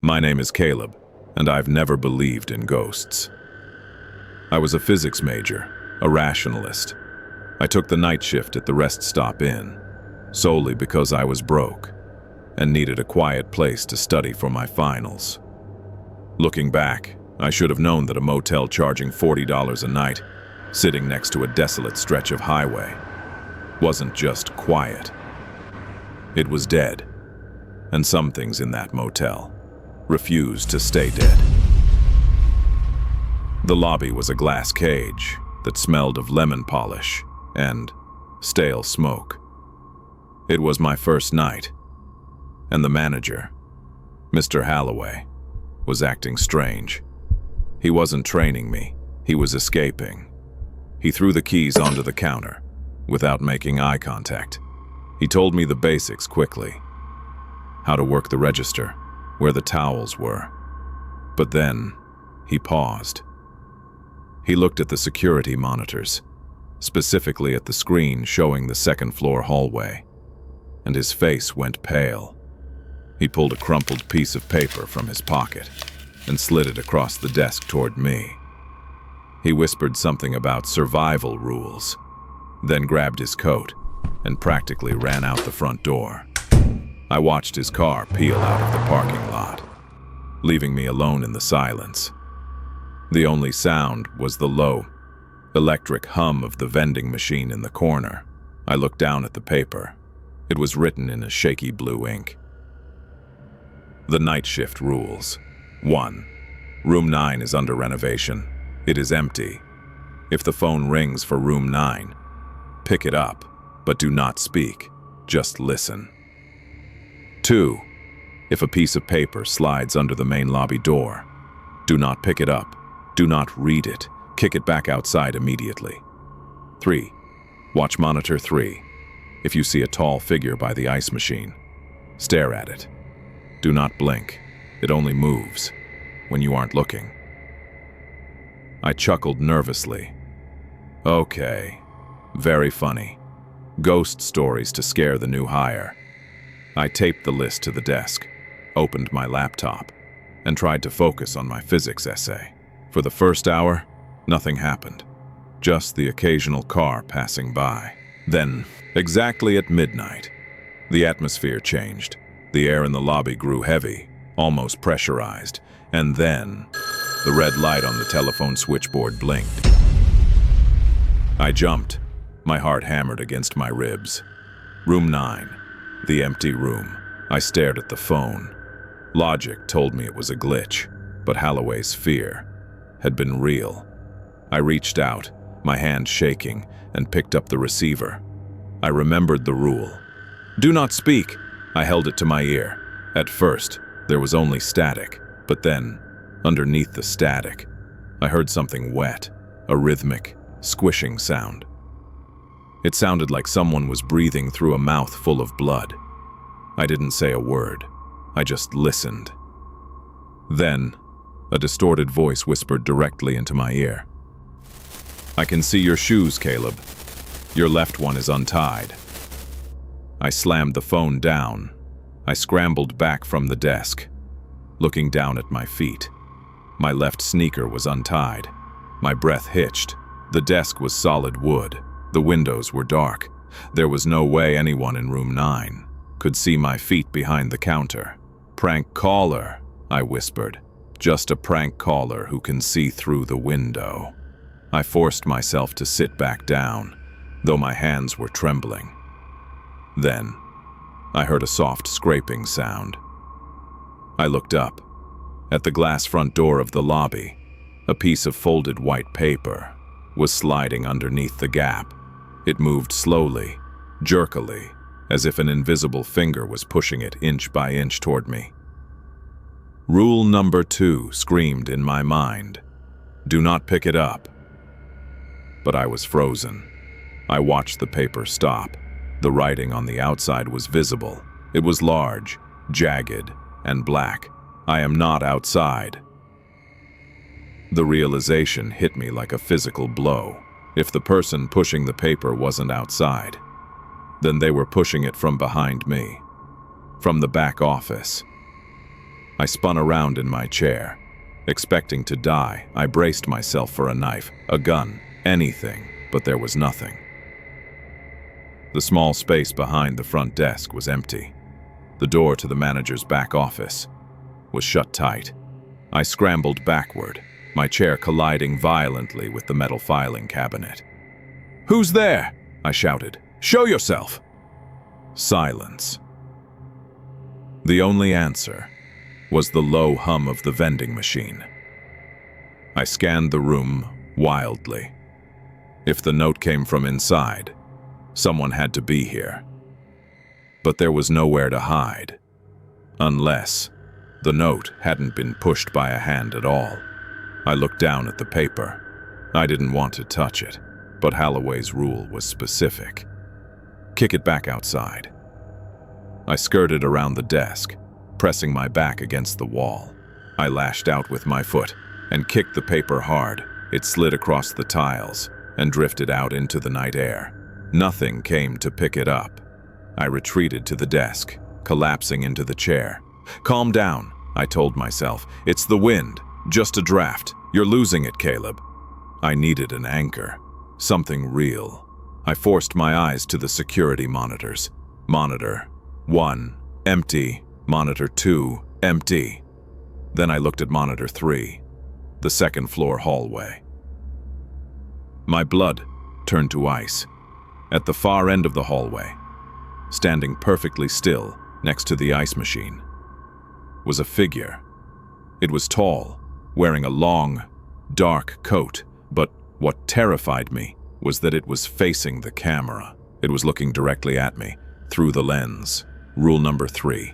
My name is Caleb, and I've never believed in ghosts. I was a physics major, a rationalist. I took the night shift at the rest stop inn, solely because I was broke and needed a quiet place to study for my finals. Looking back, I should have known that a motel charging $40 a night, sitting next to a desolate stretch of highway, wasn't just quiet. It was dead, and some things in that motel refused to stay dead. The lobby was a glass cage that smelled of lemon polish and stale smoke. It was my first night, and the manager, Mr. Holloway, was acting strange. He wasn't training me, he was escaping. He threw the keys onto the counter without making eye contact. He told me the basics quickly: how to work the register, where the towels were. But then, he paused. He looked at the security monitors, specifically at the screen showing the second-floor hallway, and his face went pale. He pulled a crumpled piece of paper from his pocket and slid it across the desk toward me. He whispered something about survival rules, then grabbed his coat and practically ran out the front door. I watched his car peel out of the parking lot, leaving me alone in the silence. The only sound was the low, electric hum of the vending machine in the corner. I looked down at the paper. It was written in a shaky blue ink. The night shift rules. 1. Room 9 is under renovation. It is empty. If the phone rings for room 9, pick it up, but do not speak. Just listen. 2. If a piece of paper slides under the main lobby door, do not pick it up. Do not read it. Kick it back outside immediately. 3. Watch monitor 3. If you see a tall figure by the ice machine, stare at it. Do not blink. It only moves when you aren't looking. I chuckled nervously. Okay, very funny. Ghost stories to scare the new hire. I taped the list to the desk, opened my laptop, and tried to focus on my physics essay. For the first hour, nothing happened. Just the occasional car passing by. Then, exactly at midnight, the atmosphere changed. The air in the lobby grew heavy, almost pressurized, and then the red light on the telephone switchboard blinked. I jumped, my heart hammered against my ribs. Room 9, the empty room. I stared at the phone. Logic told me it was a glitch, but Holloway's fear had been real. I reached out, my hand shaking, and picked up the receiver. I remembered the rule. Do not speak. I held it to my ear. At first, there was only static, but then, underneath the static, I heard something wet, a rhythmic, squishing sound. It sounded like someone was breathing through a mouth full of blood. I didn't say a word. I just listened. Then, a distorted voice whispered directly into my ear. I can see your shoes, Caleb. Your left one is untied. I slammed the phone down. I scrambled back from the desk, looking down at my feet. My left sneaker was untied. My breath hitched. The desk was solid wood. The windows were dark. There was no way anyone in room 9 could see my feet behind the counter. Prank caller, I whispered. Just a prank caller who can see through the window. I forced myself to sit back down, though my hands were trembling. Then, I heard a soft scraping sound. I looked up. At the glass front door of the lobby, a piece of folded white paper was sliding underneath the gap. It moved slowly, jerkily, as if an invisible finger was pushing it inch by inch toward me. Rule number 2 screamed in my mind. Do not pick it up. But I was frozen. I watched the paper stop. The writing on the outside was visible. It was large, jagged, and black. I am not outside. The realization hit me like a physical blow. If the person pushing the paper wasn't outside, then they were pushing it from behind me, from the back office. I spun around in my chair. Expecting to die, I braced myself for a knife, a gun, anything, but there was nothing. The small space behind the front desk was empty. The door to the manager's back office was shut tight. I scrambled backward, my chair colliding violently with the metal filing cabinet. "Who's there?" I shouted. "Show yourself!" Silence. The only answer was the low hum of the vending machine. I scanned the room wildly. If the note came from inside, someone had to be here. But there was nowhere to hide. Unless the note hadn't been pushed by a hand at all. I looked down at the paper. I didn't want to touch it, but Holloway's rule was specific. Kick it back outside. I skirted around the desk, pressing my back against the wall. I lashed out with my foot and kicked the paper hard. It slid across the tiles and drifted out into the night air. Nothing came to pick it up. I retreated to the desk, collapsing into the chair. "Calm down," I told myself. "It's the wind, just a draft. You're losing it, Caleb." I needed an anchor, something real. I forced my eyes to the security monitors. Monitor 1, empty. Monitor 2, empty. Then I looked at monitor 3, the second-floor hallway. My blood turned to ice. At the far end of the hallway, standing perfectly still next to the ice machine, was a figure. It was tall, wearing a long, dark coat, but what terrified me was that it was facing the camera. It was looking directly at me, through the lens. Rule number 3.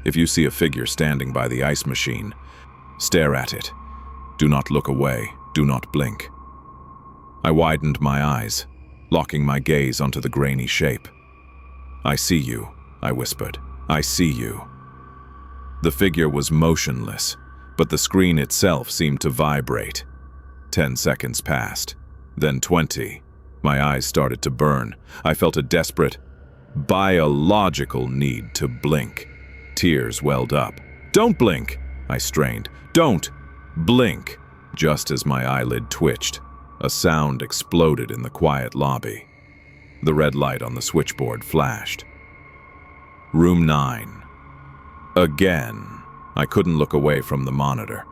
If you see a figure standing by the ice machine, stare at it. Do not look away. Do not blink. I widened my eyes, locking my gaze onto the grainy shape. "I see you," I whispered. "I see you." The figure was motionless, but the screen itself seemed to vibrate. 10 seconds passed, then 20. My eyes started to burn. I felt a desperate, biological need to blink. Tears welled up. "Don't blink!" I strained. "Don't blink!" Just as my eyelid twitched, a sound exploded in the quiet lobby. The red light on the switchboard flashed. Room 9. Again. I couldn't look away from the monitor.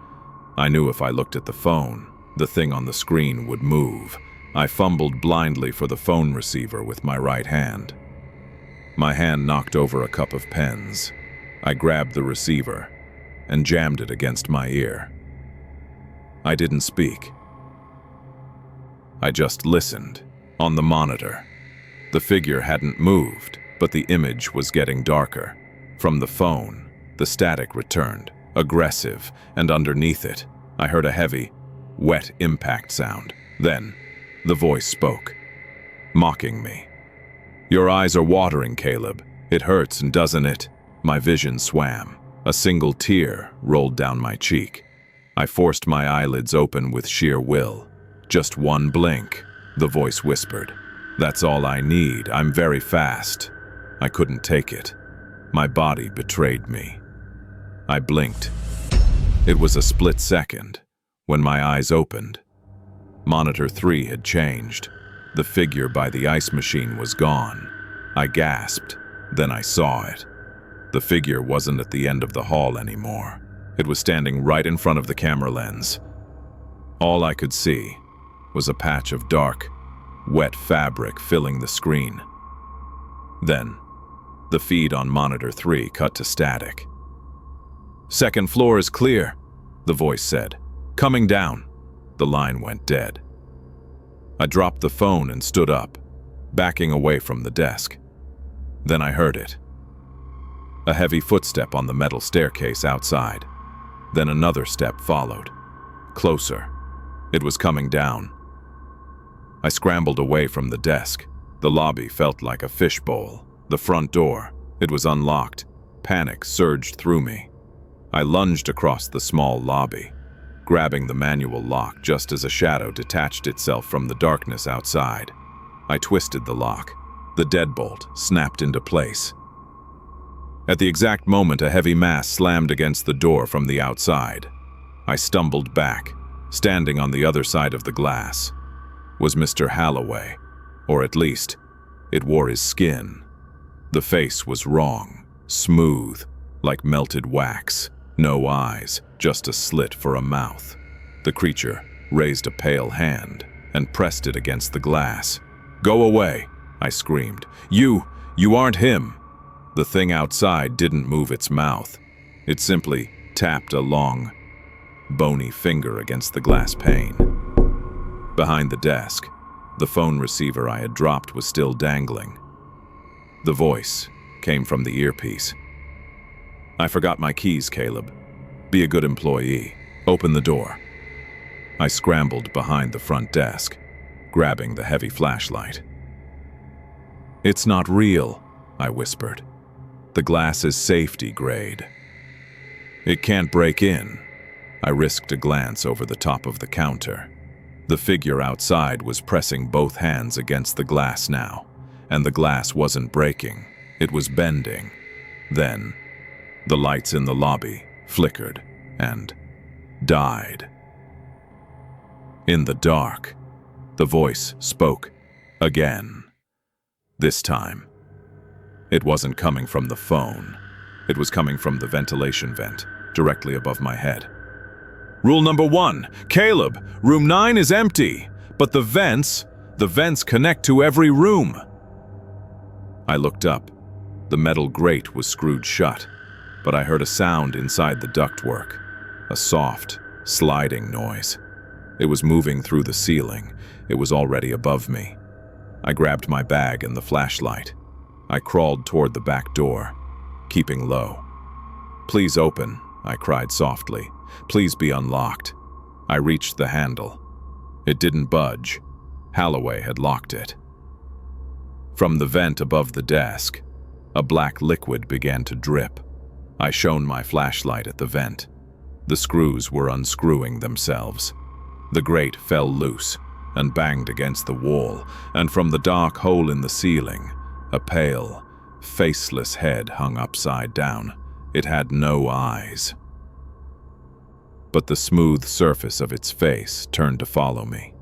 I knew if I looked at the phone, the thing on the screen would move. I fumbled blindly for the phone receiver with my right hand. My hand knocked over a cup of pens. I grabbed the receiver and jammed it against my ear. I didn't speak. I just listened. On the monitor, the figure hadn't moved, but the image was getting darker. From the phone, the static returned, aggressive, and underneath it, I heard a heavy, wet impact sound. Then, the voice spoke, mocking me. "Your eyes are watering, Caleb. It hurts, and doesn't it?" My vision swam. A single tear rolled down my cheek. I forced my eyelids open with sheer will. "Just one blink," the voice whispered. "That's all I need. I'm very fast." I couldn't take it. My body betrayed me. I blinked. It was a split second. When my eyes opened, Monitor 3 had changed. The figure by the ice machine was gone. I gasped. Then I saw it. The figure wasn't at the end of the hall anymore. It was standing right in front of the camera lens. All I could see was a patch of dark, wet fabric filling the screen. Then, the feed on Monitor 3 cut to static. "Second floor is clear," the voice said. "Coming down." The line went dead. I dropped the phone and stood up, backing away from the desk. Then I heard it. A heavy footstep on the metal staircase outside. Then another step followed. Closer. It was coming down. I scrambled away from the desk. The lobby felt like a fishbowl. The front door, it was unlocked. Panic surged through me. I lunged across the small lobby, grabbing the manual lock just as a shadow detached itself from the darkness outside. I twisted the lock. The deadbolt snapped into place. At the exact moment, a heavy mass slammed against the door from the outside. I stumbled back. Standing on the other side of the glass was Mr. Halloway, or at least, it wore his skin. The face was wrong, smooth, like melted wax. No eyes, just a slit for a mouth. The creature raised a pale hand and pressed it against the glass. "Go away," I screamed. You aren't him." The thing outside didn't move its mouth. It simply tapped a long, bony finger against the glass pane. Behind the desk, the phone receiver I had dropped was still dangling. The voice came from the earpiece. "I forgot my keys, Caleb. Be a good employee. Open the door." I scrambled behind the front desk, grabbing the heavy flashlight. "It's not real," I whispered. "The glass is safety grade. It can't break in." I risked a glance over the top of the counter. The figure outside was pressing both hands against the glass now, and the glass wasn't breaking, it was bending. Then, the lights in the lobby flickered and died. In the dark, the voice spoke again. This time, it wasn't coming from the phone. It was coming from the ventilation vent, directly above my head. "Rule number 1, Caleb, room 9 is empty, but the vents connect to every room." I looked up. The metal grate was screwed shut, but I heard a sound inside the ductwork, a soft, sliding noise. It was moving through the ceiling. It was already above me. I grabbed my bag and the flashlight. I crawled toward the back door, keeping low. "Please open," I cried softly. "Please be unlocked." I reached the handle. It didn't budge. Halloway had locked it. From the vent above the desk, a black liquid began to drip. I shone my flashlight at the vent. The screws were unscrewing themselves. The grate fell loose and banged against the wall, and from the dark hole in the ceiling, a pale, faceless head hung upside down. It had no eyes, but the smooth surface of its face turned to follow me.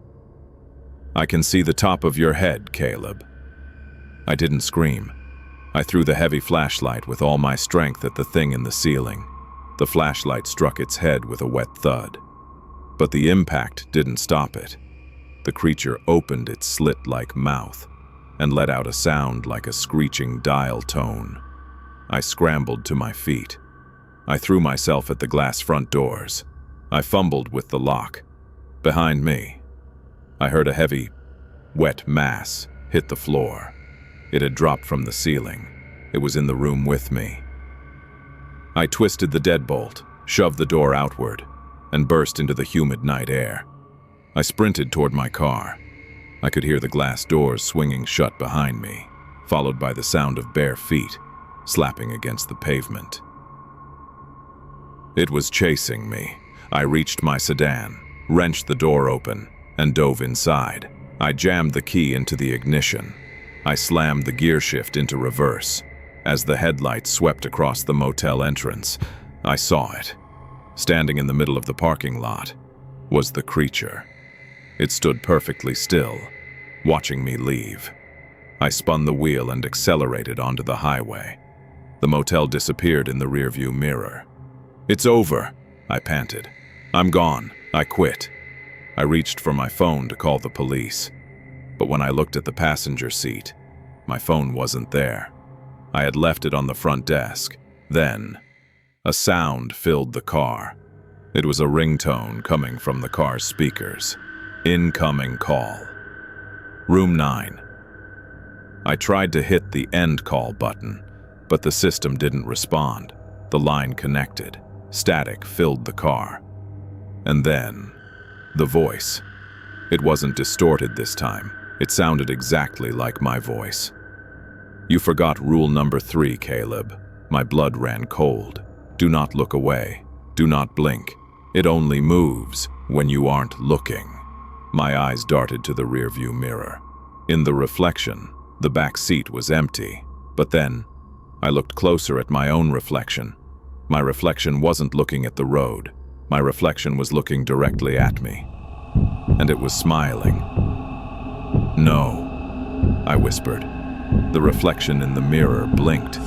"I can see the top of your head, Caleb." I didn't scream. I threw the heavy flashlight with all my strength at the thing in the ceiling. The flashlight struck its head with a wet thud. But the impact didn't stop it. The creature opened its slit-like mouth and let out a sound like a screeching dial tone. I scrambled to my feet. I threw myself at the glass front doors. I fumbled with the lock. Behind me, I heard a heavy, wet mass hit the floor. It had dropped from the ceiling. It was in the room with me. I twisted the deadbolt, shoved the door outward, and burst into the humid night air. I sprinted toward my car. I could hear the glass doors swinging shut behind me, followed by the sound of bare feet slapping against the pavement. It was chasing me. I reached my sedan, wrenched the door open, and dove inside. I jammed the key into the ignition. I slammed the gear shift into reverse. As the headlights swept across the motel entrance, I saw it. Standing in the middle of the parking lot was the creature. It stood perfectly still, watching me leave. I spun the wheel and accelerated onto the highway. The motel disappeared in the rearview mirror. "It's over," I panted. "I'm gone. I quit." I reached for my phone to call the police. But when I looked at the passenger seat, my phone wasn't there. I had left it on the front desk. Then, a sound filled the car. It was a ringtone coming from the car's speakers. Incoming call. Room 9. I tried to hit the end call button, but the system didn't respond. The line connected. Static filled the car. And then, the voice. It wasn't distorted this time. It sounded exactly like my voice. "You forgot rule number 3, Caleb." My blood ran cold. Do not look away. Do not blink. It only moves when you aren't looking. My eyes darted to the rearview mirror. In the reflection, the back seat was empty, but then I looked closer at my own reflection. My reflection wasn't looking at the road. My reflection was looking directly at me. And it was smiling. "No," I whispered. The reflection in the mirror blinked.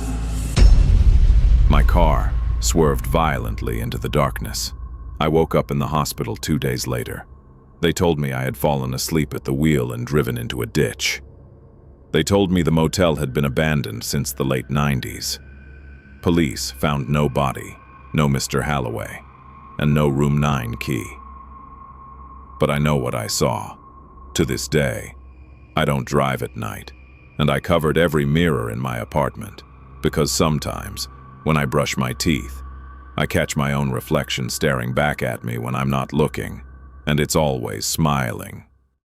My car swerved violently into the darkness. I woke up in the hospital 2 days later. They told me I had fallen asleep at the wheel and driven into a ditch. They told me the motel had been abandoned since the late 90s. Police found no body, no Mr. Halloway, and no room 9 key. But I know what I saw. To this day, I don't drive at night, and I covered every mirror in my apartment, because sometimes, when I brush my teeth, I catch my own reflection staring back at me when I'm not looking, and it's always smiling.